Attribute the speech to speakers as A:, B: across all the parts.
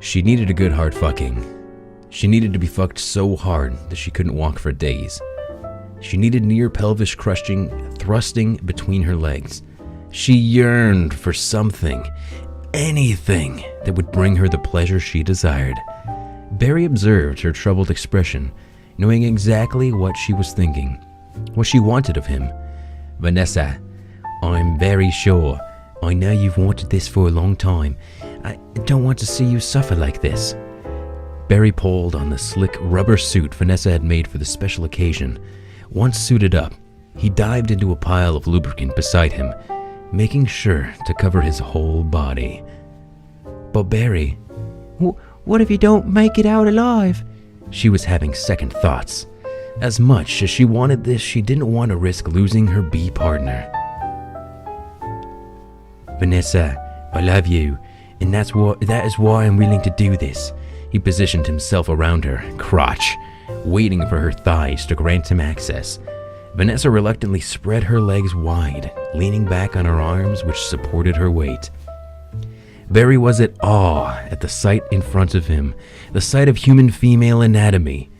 A: She needed a good hard fucking. She needed to be fucked so hard that she couldn't walk for days. She needed near pelvis crushing thrusting between her legs. She yearned for something, anything that would bring her the pleasure she desired. Barry observed her troubled expression, knowing exactly what she was thinking, what she wanted of him. "Vanessa, I'm very sure. I know you've wanted this for a long time. I don't want to see you suffer like this." Barry pulled on the slick rubber suit Vanessa had made for the special occasion. Once suited up, he dived into a pile of lubricant beside him, making sure to cover his whole body. "But Barry, what if you don't make it out alive?" She was having second thoughts. As much as she wanted this, she didn't want to risk losing her bee partner. "Vanessa, I love you, and that is why I'm willing to do this." He positioned himself around her crotch, waiting for her thighs to grant him access. Vanessa reluctantly spread her legs wide, leaning back on her arms which supported her weight. Barry was at awe at the sight in front of him, the sight of human female anatomy.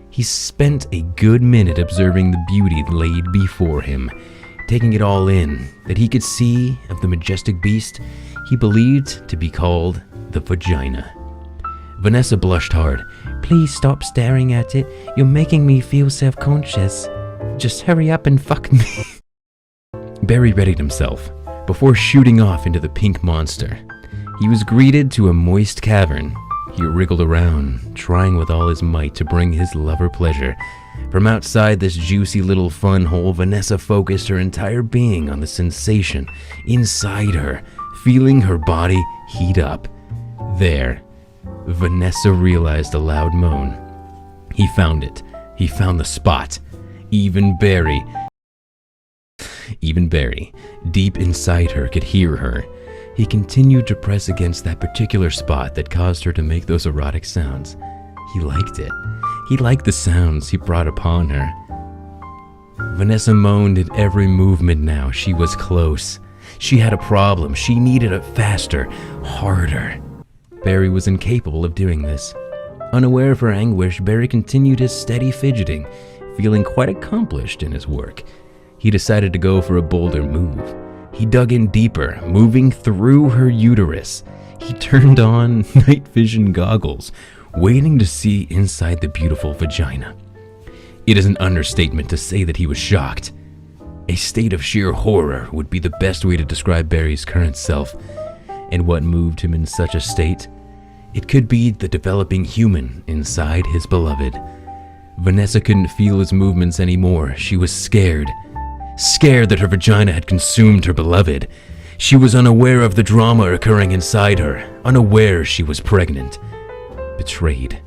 A: He spent a good minute observing the beauty laid before him, taking it all in that he could see of the majestic beast he believed to be called the vagina. Vanessa blushed hard. "Please stop staring at it. You're making me feel self-conscious. Just hurry up and fuck me." Barry readied himself before shooting off into the pink monster. He was greeted to a moist cavern. He wriggled around, trying with all his might to bring his lover pleasure. From outside this juicy little fun hole, Vanessa focused her entire being on the sensation inside her, feeling her body heat up. There, Vanessa realized a loud moan. He found it. He found the spot. Even Barry, deep inside her, could hear her. He continued to press against that particular spot that caused her to make those erotic sounds. He liked it. He liked the sounds he brought upon her. Vanessa moaned at every movement now. She was close. She had a problem. She needed it faster, harder. Barry was incapable of doing this. Unaware of her anguish, Barry continued his steady fidgeting, feeling quite accomplished in his work. He decided to go for a bolder move. He dug in deeper, moving through her uterus. He turned on night vision goggles, waiting to see inside the beautiful vagina. It is an understatement to say that he was shocked. A state of sheer horror would be the best way to describe Barry's current self. And what moved him in such a state? It could be the developing human inside his beloved. Vanessa couldn't feel his movements anymore. She was scared. Scared that her vagina had consumed her beloved. She was unaware of the drama occurring inside her, unaware she was pregnant. Betrayed.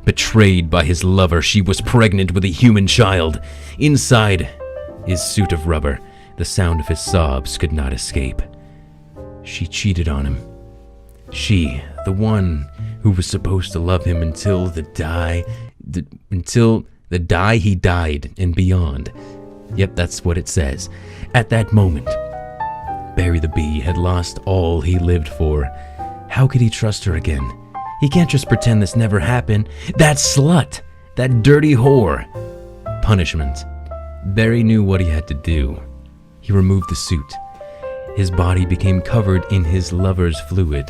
A: Betrayed by his lover, she was pregnant with a human child. Inside his suit of rubber, the sound of his sobs could not escape. She cheated on him. She, the one who was supposed to love him until the day he died and beyond. Yep, that's what it says. At that moment, Barry the Bee had lost all he lived for. How could he trust her again? He can't just pretend this never happened. That slut! That dirty whore! Punishment. Barry knew what he had to do. He removed the suit. His body became covered in his lover's fluid.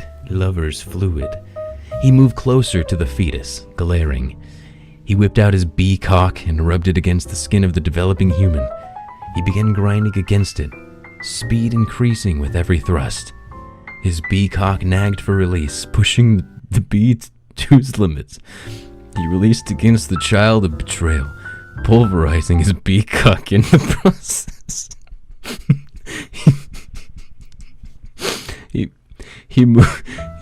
A: He moved closer to the fetus, glaring. He whipped out his bee cock and rubbed it against the skin of the developing human. He began grinding against it, speed increasing with every thrust. His bee cock nagged for release, pushing the bee to his limits. He released against the child of betrayal, pulverizing his bee cock in the process. He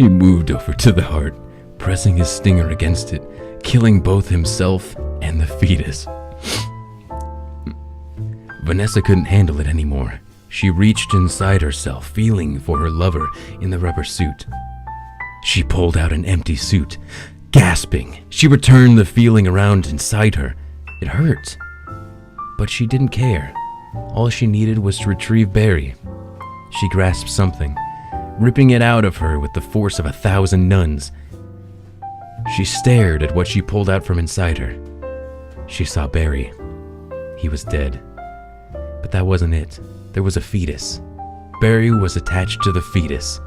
A: moved over to the heart, pressing his stinger against it, killing both himself and the fetus. Vanessa couldn't handle it anymore. She reached inside herself, feeling for her lover in the rubber suit. She pulled out an empty suit. Gasping, she returned the feeling around inside her. It hurt, but she didn't care. All she needed was to retrieve Barry. She grasped something, ripping it out of her with the force of 1,000 nuns. She stared at what she pulled out from inside her. She saw Barry. He was dead. But that wasn't it. There was a fetus. Barry was attached to the fetus.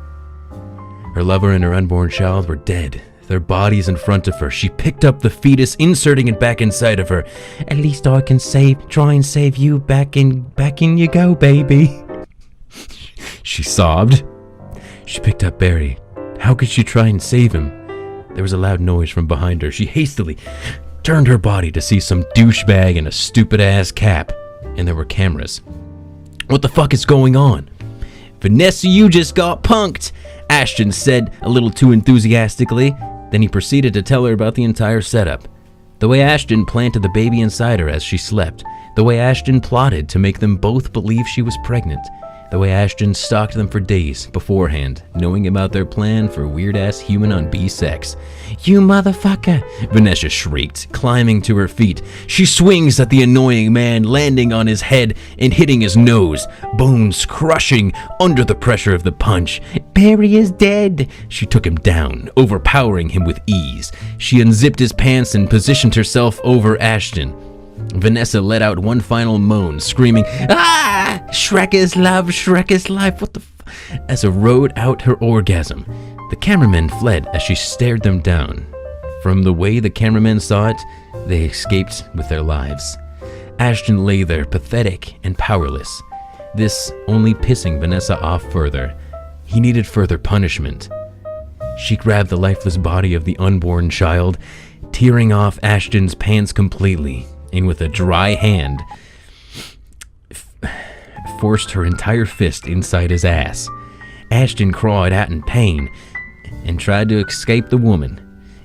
A: Her lover and her unborn child were dead, their bodies in front of her. She picked up the fetus, inserting it back inside of her. At least I can try and save you. Back in you go, baby. She sobbed. She picked up Barry. How could she try and save him? There was a loud noise from behind her. She hastily turned her body to see some douchebag in a stupid-ass cap. And there were cameras. What the fuck is going on? Vanessa, you just got punked, Ashton said a little too enthusiastically. Then he proceeded to tell her about the entire setup. The way Ashton planted the baby inside her as she slept. The way Ashton plotted to make them both believe she was pregnant. The way Ashton stalked them for days beforehand, knowing about their plan for weird-ass human on bee sex. You motherfucker, Vanessa shrieked, climbing to her feet. She swings at the annoying man, landing on his head and hitting his nose, bones crushing under the pressure of the punch. Barry is dead. She took him down, overpowering him with ease. She unzipped his pants and positioned herself over Ashton. Vanessa let out one final moan, screaming, "Ah! Shrek is love, Shrek is life, what the f-" as a rode out her orgasm. The cameramen fled as she stared them down. From the way the cameramen saw it, they escaped with their lives. Ashton lay there, pathetic and powerless. This only pissing Vanessa off further. He needed further punishment. She grabbed the lifeless body of the unborn child, tearing off Ashton's pants completely, and with a dry hand, forced her entire fist inside his ass. Ashton cried out in pain and tried to escape the woman.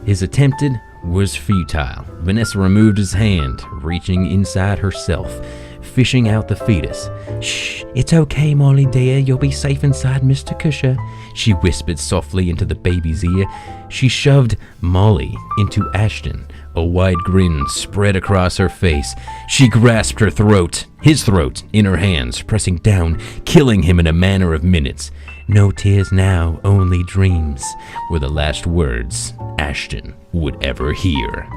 A: His attempt was futile. Vanessa removed his hand, reaching inside herself, fishing out the fetus. Shh, it's okay, Molly dear, you'll be safe inside Mr. Cusher, she whispered softly into the baby's ear. She shoved Molly into Ashton. A wide grin spread across her face. She grasped his throat, in her hands, pressing down, killing him in a matter of minutes. No tears now, only dreams, were the last words Ashton would ever hear.